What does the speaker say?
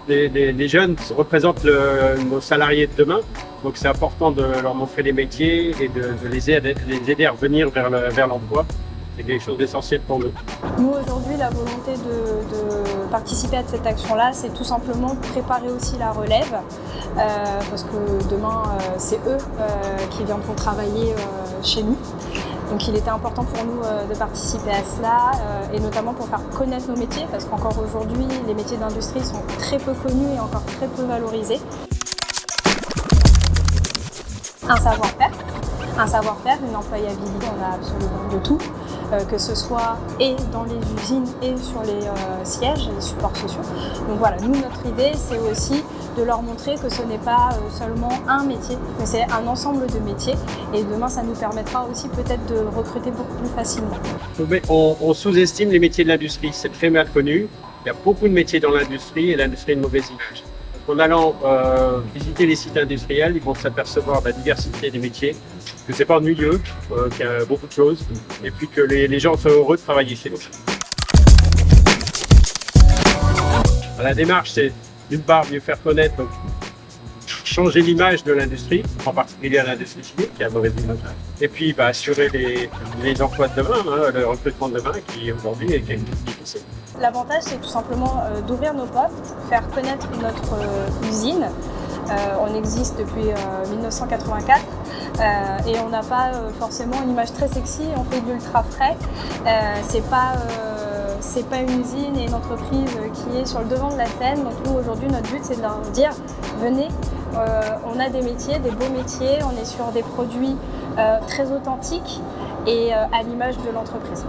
les jeunes représentent nos salariés de demain. Donc c'est important de leur montrer les métiers et de les aider à revenir vers l'emploi. C'est quelque chose d'essentiel pour nous. Nous, aujourd'hui, la volonté de participer à cette action-là, c'est tout simplement de préparer aussi la relève, parce que demain, c'est eux qui viendront travailler chez nous. Donc il était important pour nous de participer à cela, et notamment pour faire connaître nos métiers, parce qu'encore aujourd'hui, les métiers d'industrie sont très peu connus et encore très peu valorisés. Un savoir-faire, une employabilité, on a absolument de tout, que ce soit et dans les usines et sur les sièges, les supports sociaux. Donc voilà, nous, notre idée, c'est aussi de leur montrer que ce n'est pas seulement un métier, mais c'est un ensemble de métiers. Et demain, ça nous permettra aussi peut-être de recruter beaucoup plus facilement. On sous-estime les métiers de l'industrie, c'est très mal connu. Il y a beaucoup de métiers dans l'industrie et l'industrie a une mauvaise image. En allant visiter les sites industriels, ils vont s'apercevoir de la diversité des métiers, que c'est pas ennuyeux, qu'il y a beaucoup de choses, et puis que les gens sont heureux de travailler chez nous. La démarche, c'est d'une part mieux faire connaître, donc, changer l'image de l'industrie, en particulier à l'industrie chimique, qui a une mauvaise image. Et puis assurer les emplois de demain, le recrutement de demain, qui aujourd'hui est difficile. L'avantage, c'est tout simplement d'ouvrir nos portes, faire connaître notre usine. On existe depuis 1984 et on n'a pas forcément une image très sexy, on fait de l'ultra frais. C'est pas une usine et une entreprise qui est sur le devant de la scène. Donc nous, aujourd'hui, notre but, c'est de leur dire venez, on a des métiers, des beaux métiers, on est sur des produits très authentiques et à l'image de l'entreprise.